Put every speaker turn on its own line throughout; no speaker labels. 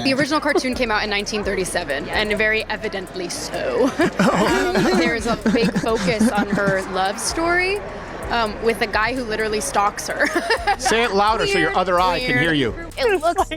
The original cartoon came out in 1937, and very evidently so. There's a big focus on her love story with a guy who literally stalks her.
Say it louder so your other eye can hear you.
It looks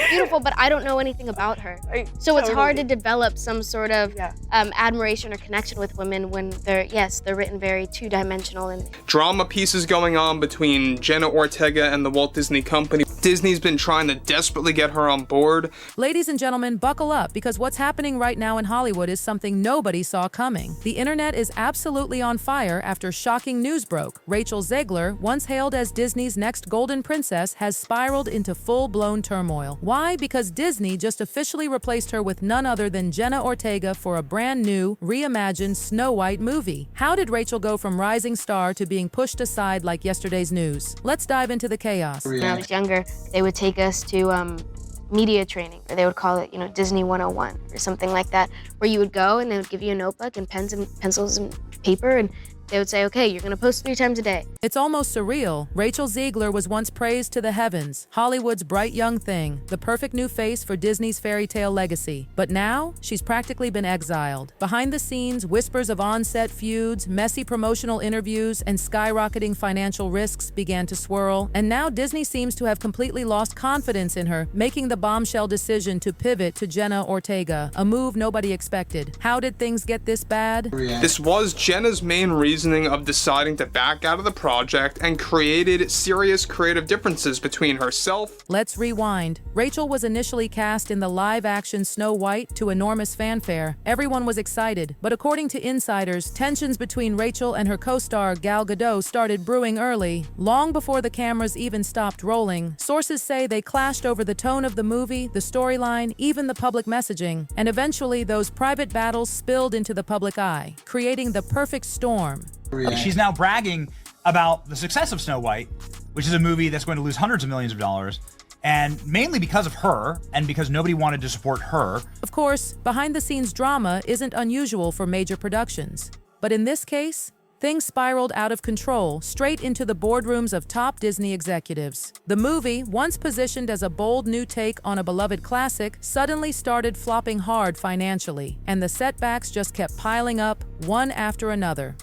beautiful, but I don't know anything about her. So it's hard to develop some sort of admiration or connection with women when they're written very two-dimensional. And
drama pieces going on between Jenna Ortega and the Walt Disney Company. Disney's been trying to desperately get her on board.
Ladies and gentlemen, buckle up, because what's happening right now in Hollywood is something nobody saw coming. The internet is absolutely on fire after shocking news broke. Rachel Zegler, once hailed as Disney's next golden princess, has spiraled into full-blown turmoil. Why? Because Disney just officially replaced her with none other than Jenna Ortega for a brand new, reimagined Snow White movie. How did Rachel go from rising star to being pushed aside like yesterday's news? Let's dive into the chaos.
when I was younger, they would take us to media training, or they would call it, Disney 101 or something like that, where you would go and they would give you a notebook and pens and pencils and paper, and they would say, okay, you're gonna post 3 times a day.
It's almost surreal. Rachel Zegler was once praised to the heavens, Hollywood's bright young thing, the perfect new face for Disney's fairy tale legacy. But now, she's practically been exiled. Behind the scenes, whispers of on-set feuds, messy promotional interviews, and skyrocketing financial risks began to swirl, and now Disney seems to have completely lost confidence in her, making the bombshell decision to pivot to Jenna Ortega, a move nobody expected. How did things get this bad?
This was Jenna's main reasoning of deciding to back out of the project, and created serious creative differences between herself.
Let's rewind. Rachel was initially cast in the live-action Snow White to enormous fanfare. Everyone was excited, but according to insiders, tensions between Rachel and her co-star Gal Gadot started brewing early, long before the cameras even stopped rolling. Sources say they clashed over the tone of the movie, the storyline, even the public messaging, and eventually those private battles spilled into the public eye, creating the perfect storm.
She's now bragging about the success of Snow White, which is a movie that's going to lose hundreds of millions of dollars, and mainly because of her, and because nobody wanted to support her.
Of course, behind-the-scenes drama isn't unusual for major productions. But in this case, things spiraled out of control, straight into the boardrooms of top Disney executives. The movie, once positioned as a bold new take on a beloved classic, suddenly started flopping hard financially, and the setbacks just kept piling up, one after another.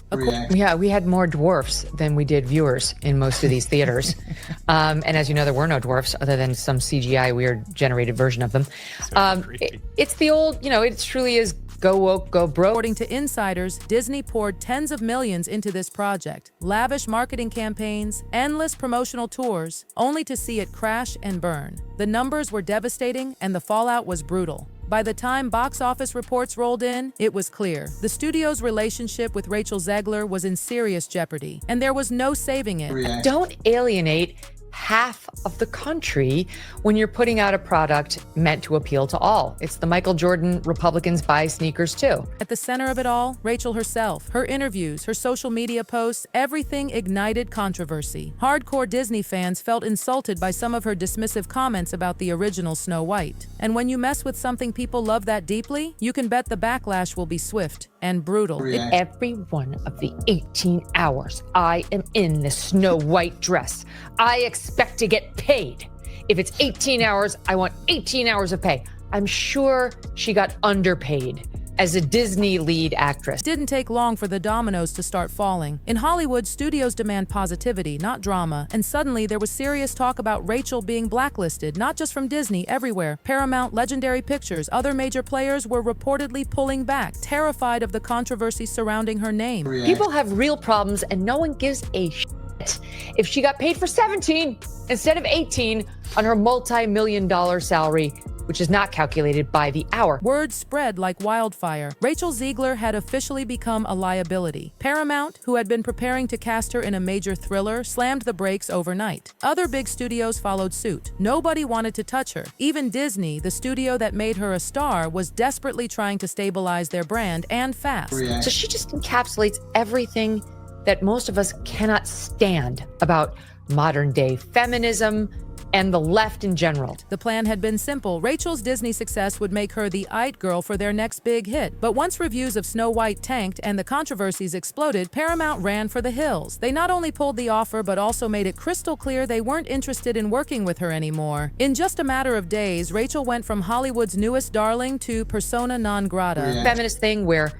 Yeah, we had more dwarfs than we did viewers in most of these theaters. And as you know, there were no dwarfs other than some CGI weird generated version of them. It's the old, it truly is go woke, go broke.
According to insiders, Disney poured tens of millions into this project, lavish marketing campaigns, endless promotional tours, only to see it crash and burn. The numbers were devastating and the fallout was brutal. By the time box office reports rolled in, it was clear. The studio's relationship with Rachel Zegler was in serious jeopardy, and there was no saving it.
Don't alienate half of the country when you're putting out a product meant to appeal to all. It's the Michael Jordan Republicans buy sneakers too.
At the center of it all, Rachel herself, her interviews, her social media posts, everything ignited controversy. Hardcore Disney fans felt insulted by some of her dismissive comments about the original Snow White. And when you mess with something people love that deeply, you can bet the backlash will be swift and brutal.
Every one of the 18 hours I am in this Snow White dress, I expect to get paid. If it's 18 hours, I want 18 hours of pay. I'm sure she got underpaid as a Disney lead actress.
Didn't take long for the dominoes to start falling. In Hollywood, studios demand positivity, not drama, and suddenly there was serious talk about Rachel being blacklisted, not just from Disney, everywhere. Paramount, Legendary Pictures, other major players were reportedly pulling back, terrified of the controversy surrounding her name.
People have real problems and no one gives a shit if she got paid for 17 instead of 18 on her multi-million-dollar salary, which is not calculated by the hour.
Word spread like wildfire. Rachel Zegler had officially become a liability. Paramount, who had been preparing to cast her in a major thriller, slammed the brakes overnight. Other big studios followed suit. Nobody wanted to touch her. Even Disney, the studio that made her a star, was desperately trying to stabilize their brand, and fast.
So she just encapsulates everything that most of us cannot stand about modern day feminism, and the left in general.
The plan had been simple. Rachel's Disney success would make her the it girl for their next big hit. But once reviews of Snow White tanked and the controversies exploded, Paramount ran for the hills. They not only pulled the offer, but also made it crystal clear they weren't interested in working with her anymore. In just a matter of days, Rachel went from Hollywood's newest darling to persona non grata.
Feminist thing where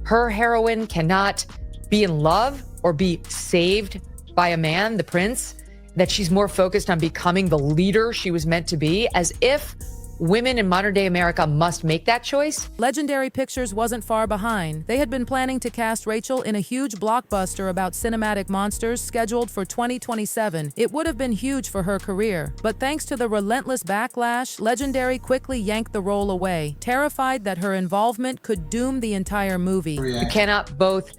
her heroine cannot be in love or be saved by a man, the prince, that she's more focused on becoming the leader she was meant to be, as if women in modern day America must make that choice.
Legendary Pictures wasn't far behind. They had been planning to cast Rachel in a huge blockbuster about cinematic monsters scheduled for 2027. It would have been huge for her career. But thanks to the relentless backlash, Legendary quickly yanked the role away, terrified that her involvement could doom the entire movie.
You cannot both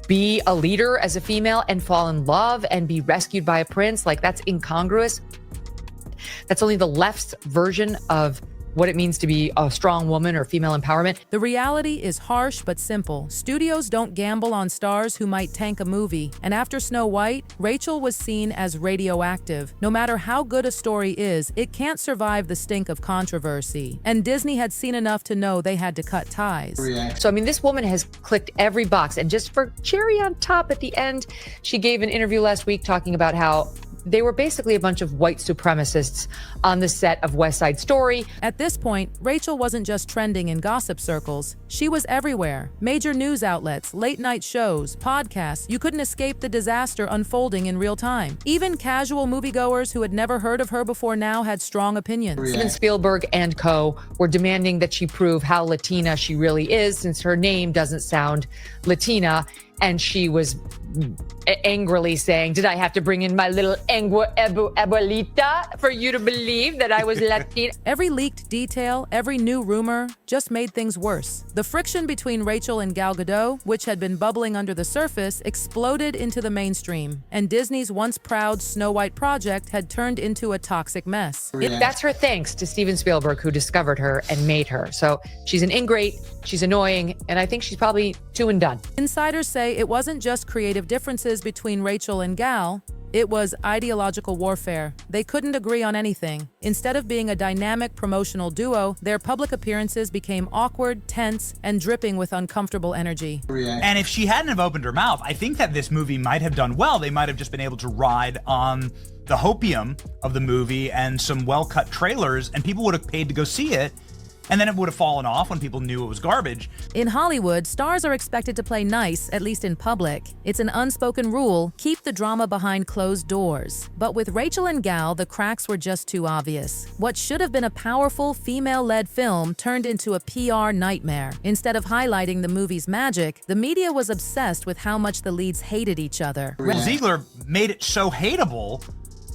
be a leader as a female and fall in love and be rescued by a prince. Like, that's incongruous. That's only the left's version of what it means to be a strong woman or female empowerment.
The reality is harsh but simple. Studios don't gamble on stars who might tank a movie. And after Snow White, Rachel was seen as radioactive. No matter how good a story is, it can't survive the stink of controversy. And Disney had seen enough to know they had to cut ties.
So, I mean, this woman has clicked every box. And just for cherry on top at the end, she gave an interview last week talking about how they were basically a bunch of white supremacists on the set of West Side Story.
At this point, Rachel wasn't just trending in gossip circles. She was everywhere. Major news outlets, late-night shows, podcasts. You couldn't escape the disaster unfolding in real time. Even casual moviegoers who had never heard of her before now had strong opinions.
Steven Spielberg and co. were demanding that she prove how Latina she really is, since her name doesn't sound Latina. And she was angrily saying, did I have to bring in my little abuelita for you to believe that I was Latina?
Every leaked detail, every new rumor just made things worse. The friction between Rachel and Gal Gadot, which had been bubbling under the surface, exploded into the mainstream. And Disney's once proud Snow White project had turned into a toxic mess.
That's her thanks to Steven Spielberg, who discovered her and made her. So she's an ingrate, she's annoying, and I think she's probably two and done.
Insiders say it wasn't just creative differences between Rachel and Gal, it was ideological warfare. They couldn't agree on anything. Instead of being a dynamic promotional duo, their public appearances became awkward, tense, and dripping with uncomfortable energy.
And if she hadn't have opened her mouth, I think that this movie might have done well. They might have just been able to ride on the hopium of the movie and some well-cut trailers, and people would have paid to go see it. And then it would have fallen off when people knew it was garbage.
In Hollywood, stars are expected to play nice, at least in public. It's an unspoken rule, keep the drama behind closed doors. But with Rachel and Gal, the cracks were just too obvious. What should have been a powerful, female-led film turned into a PR nightmare. Instead of highlighting the movie's magic, the media was obsessed with how much the leads hated each other.
Zegler made it so hateable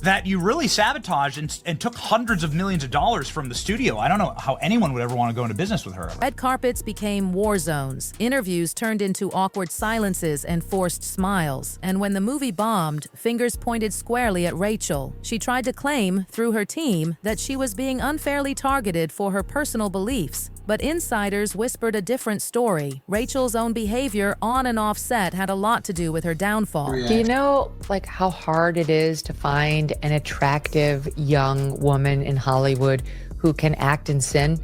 that you really sabotaged and took hundreds of millions of dollars from the studio. I don't know how anyone would ever want to go into business with her.
Red carpets became war zones. Interviews turned into awkward silences and forced smiles. And when the movie bombed, fingers pointed squarely at Rachel. She tried to claim, through her team, that she was being unfairly targeted for her personal beliefs. But insiders whispered a different story. Rachel's own behavior on and off set had a lot to do with her downfall.
Do you know, like, how hard it is to find an attractive young woman in Hollywood who can act and sin?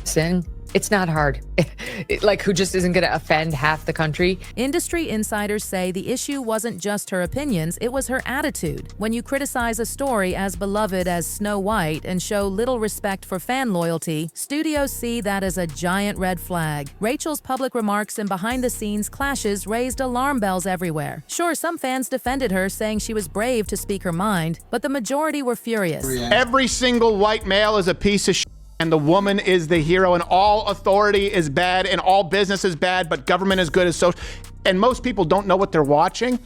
It's not hard. Like, who just isn't going to offend half the country?
Industry insiders say the issue wasn't just her opinions, it was her attitude. When you criticize a story as beloved as Snow White and show little respect for fan loyalty, studios see that as a giant red flag. Rachel's public remarks and behind-the-scenes clashes raised alarm bells everywhere. Sure, some fans defended her, saying she was brave to speak her mind, but the majority were furious.
Every single white male is a piece of shit. And the woman is the hero, and all authority is bad, and all business is bad, but government is good as social. And most people don't know what they're watching.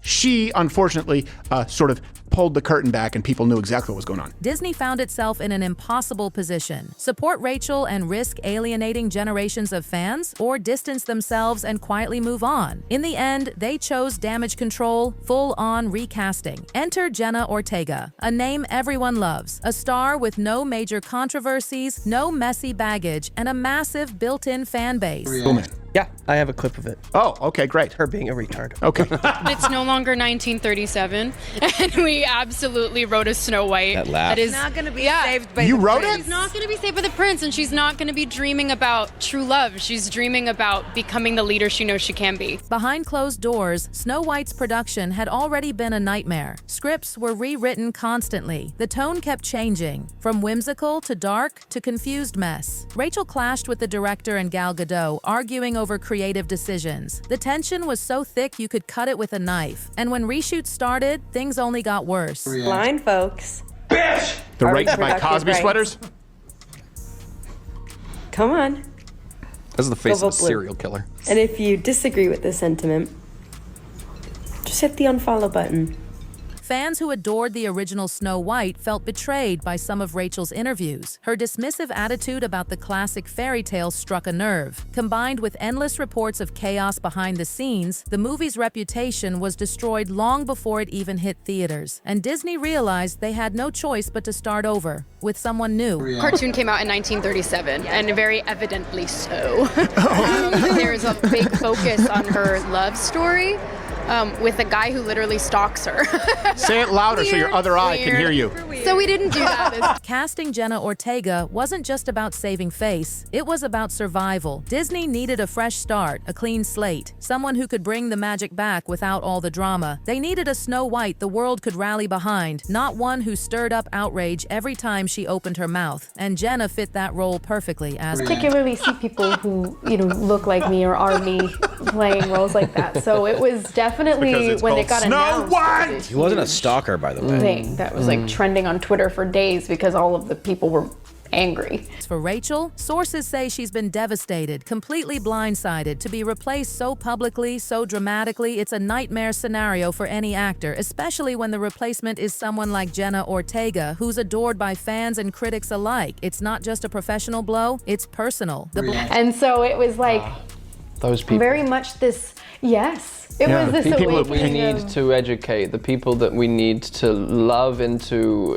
She, unfortunately, sort of pulled the curtain back, and people knew exactly what was going on.
Disney found itself in an impossible position. Support Rachel and risk alienating generations of fans, or distance themselves and quietly move on. In the end, they chose damage control, full-on recasting. Enter Jenna Ortega, a name everyone loves, a star with no major controversies, no messy baggage, and a massive built-in fan base.
Yeah, I have a clip of it.
Oh, okay, great.
Her being a retard.
Okay.
It's no longer 1937, and we absolutely wrote a Snow White.
That laugh.
That is
Not going to be saved by
You
the
wrote
prince.
it?
She's not going to be saved by the prince, and she's not going to be dreaming about true love. She's dreaming about becoming the leader she knows she can be.
Behind closed doors, Snow White's production had already been a nightmare. Scripts were rewritten constantly. The tone kept changing, from whimsical to dark to confused mess. Rachel clashed with the director and Gal Gadot, arguing over creative decisions. The tension was so thick you could cut it with a knife. And when reshoots started, things only got worse.
Blind folks.
The
Are
right to buy
reproductive
Cosby
rights.
sweaters?
Come on.
This is the face
Go
of a
vote blue.
serial killer.
And if you disagree with this sentiment, just hit the unfollow button.
Fans who adored the original Snow White felt betrayed by some of Rachel's interviews. Her dismissive attitude about the classic fairy tale struck a nerve. Combined with endless reports of chaos behind the scenes, the movie's reputation was destroyed long before it even hit theaters. And Disney realized they had no choice but to start over with someone new.
Cartoon came out in 1937, and very evidently so. There's a big focus on her love story. With a guy who literally stalks her.
Say it louder so your other eye can hear you.
So we didn't do that.
Casting Jenna Ortega wasn't just about saving face, it was about survival. Disney needed a fresh start, a clean slate, someone who could bring the magic back without all the drama. They needed a Snow White the world could rally behind, not one who stirred up outrage every time she opened her mouth. And Jenna fit that role perfectly as
particularly see people who, look like me or are me playing roles like that. So it was definitely when it got announced.
He wasn't a stalker, by the way.
Thing that was like trending on Twitter for days because all of the people were angry.
For Rachel, sources say she's been devastated, completely blindsided. To be replaced so publicly, so dramatically, it's a nightmare scenario for any actor, especially when the replacement is someone like Jenna Ortega, who's adored by fans and critics alike. It's not just a professional blow, it's personal.
And so it was like
Those people.
very much this, yes. It was this
the people that we
awakening
need to educate, the people that we need to love into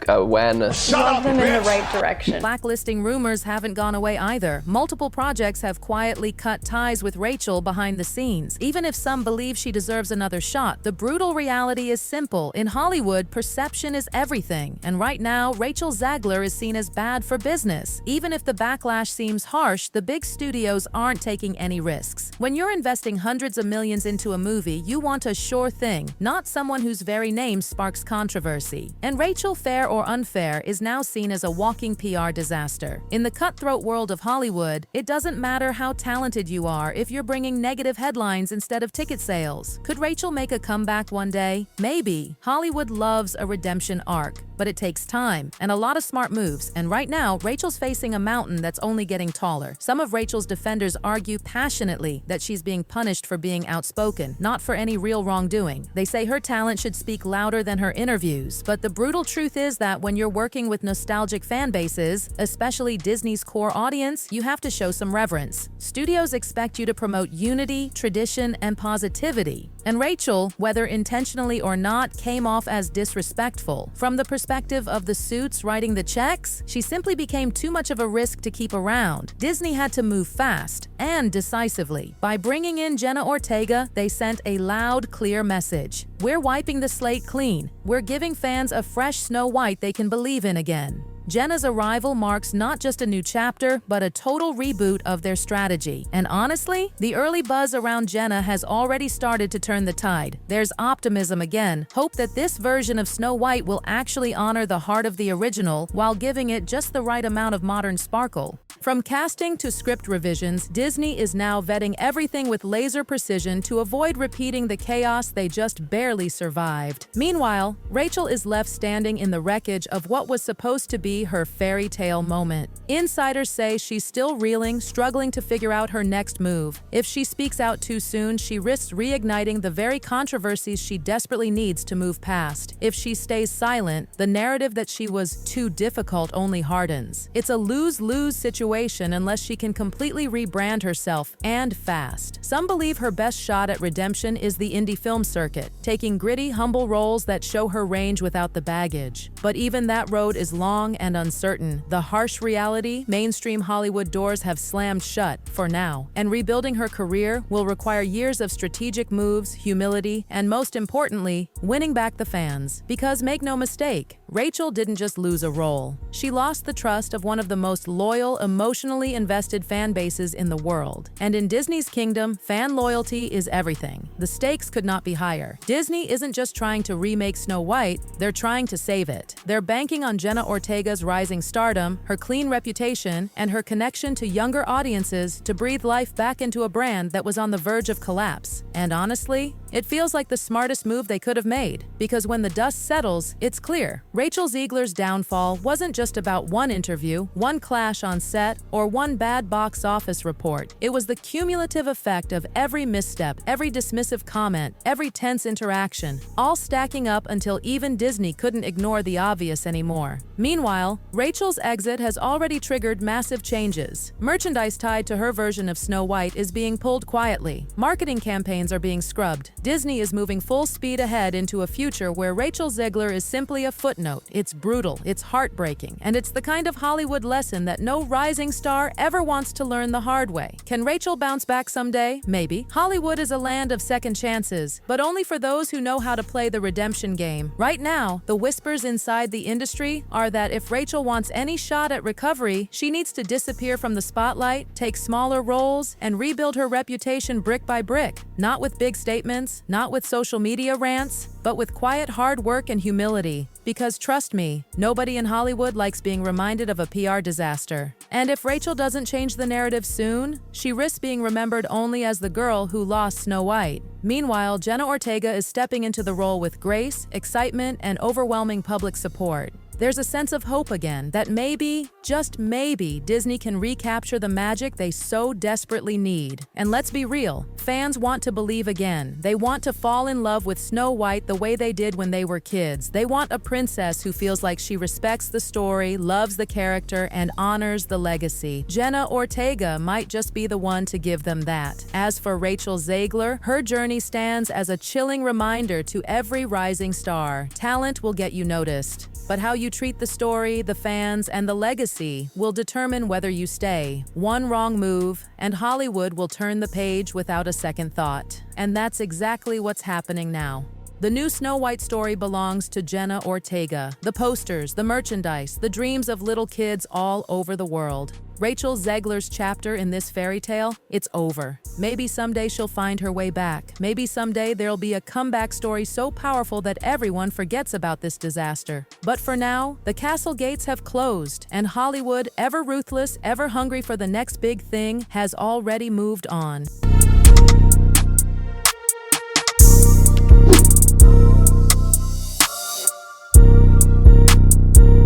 awareness.
love them in the right direction.
Blacklisting rumors haven't gone away either. Multiple projects have quietly cut ties with Rachel behind the scenes. Even if some believe she deserves another shot, the brutal reality is simple. In Hollywood, perception is everything. And right now, Rachel Zegler is seen as bad for business. Even if the backlash seems harsh, the big studios aren't taking any risks. When you're investing hundreds of millions into a movie, you want a sure thing, not someone whose very name sparks controversy. And Rachel, fair or unfair, is now seen as a walking PR disaster. In the cutthroat world of Hollywood, it doesn't matter how talented you are if you're bringing negative headlines instead of ticket sales. Could Rachel make a comeback one day? Maybe. Hollywood loves a redemption arc, but it takes time and a lot of smart moves. And right now, Rachel's facing a mountain that's only getting taller. Some of Rachel's defenders argue passionately that she's being punished for being outspoken, not for any real wrongdoing. They say her talent should speak louder than her interviews. But the brutal truth is that when you're working with nostalgic fan bases, especially Disney's core audience, you have to show some reverence. Studios expect you to promote unity, tradition, and positivity. And Rachel, whether intentionally or not, came off as disrespectful. From the perspective of the suits writing the checks, she simply became too much of a risk to keep around. Disney had to move fast and decisively. By bringing in Jenna Ortega, they sent a loud, clear message. We're wiping the slate clean. We're giving fans a fresh Snow White they can believe in again. Jenna's arrival marks not just a new chapter, but a total reboot of their strategy. And honestly, the early buzz around Jenna has already started to turn the tide. There's optimism again, hope that this version of Snow White will actually honor the heart of the original while giving it just the right amount of modern sparkle. From casting to script revisions, Disney is now vetting everything with laser precision to avoid repeating the chaos they just barely survived. Meanwhile, Rachel is left standing in the wreckage of what was supposed to be her fairy tale moment. Insiders say she's still reeling, struggling to figure out her next move. If she speaks out too soon, she risks reigniting the very controversies she desperately needs to move past. If she stays silent, the narrative that she was too difficult only hardens. It's a lose-lose situation situation unless she can completely rebrand herself, and fast. Some believe her best shot at redemption is the indie film circuit, taking gritty, humble roles that show her range without the baggage. But even that road is long and uncertain. The harsh reality, mainstream Hollywood doors have slammed shut, for now, and rebuilding her career will require years of strategic moves, humility, and most importantly, winning back the fans. Because make no mistake, Rachel didn't just lose a role. She lost the trust of one of the most loyal, emotionally invested fan bases in the world. And in Disney's kingdom, fan loyalty is everything. The stakes could not be higher. Disney isn't just trying to remake Snow White, they're trying to save it. They're banking on Jenna Ortega's rising stardom, her clean reputation, and her connection to younger audiences to breathe life back into a brand that was on the verge of collapse. And honestly, it feels like the smartest move they could have made, because when the dust settles, it's clear. Rachel Zegler's downfall wasn't just about one interview, one clash on set, or one bad box office report. It was the cumulative effect of every misstep, every dismissive comment, every tense interaction, all stacking up until even Disney couldn't ignore the obvious anymore. Meanwhile, Rachel's exit has already triggered massive changes. Merchandise tied to her version of Snow White is being pulled quietly. Marketing campaigns are being scrubbed. Disney is moving full speed ahead into a future where Rachel Zegler is simply a footnote. It's brutal, it's heartbreaking, and it's the kind of Hollywood lesson that no rising star ever wants to learn the hard way. Can Rachel bounce back someday? Maybe. Hollywood is a land of second chances, but only for those who know how to play the redemption game. Right now, the whispers inside the industry are that if Rachel wants any shot at recovery, she needs to disappear from the spotlight, take smaller roles, and rebuild her reputation brick by brick. Not with big statements, not with social media rants, but with quiet hard work and humility. Because trust me, nobody in Hollywood likes being reminded of a PR disaster. And if Rachel doesn't change the narrative soon, she risks being remembered only as the girl who lost Snow White. Meanwhile, Jenna Ortega is stepping into the role with grace, excitement, and overwhelming public support. There's a sense of hope again that maybe, just maybe, Disney can recapture the magic they so desperately need. And let's be real, fans want to believe again. They want to fall in love with Snow White the way they did when they were kids. They want a princess who feels like she respects the story, loves the character, and honors the legacy. Jenna Ortega might just be the one to give them that. As for Rachel Zegler, her journey stands as a chilling reminder to every rising star. Talent will get you noticed, but how you treat the story, the fans, and the legacy will determine whether you stay. One wrong move, and Hollywood will turn the page without a second thought. And that's exactly what's happening now. The new Snow White story belongs to Jenna Ortega. The posters, the merchandise, the dreams of little kids all over the world. Rachel Zegler's chapter in this fairy tale, it's over. Maybe someday she'll find her way back. Maybe someday there'll be a comeback story so powerful that everyone forgets about this disaster. But for now, the castle gates have closed, and Hollywood, ever ruthless, ever hungry for the next big thing, has already moved on.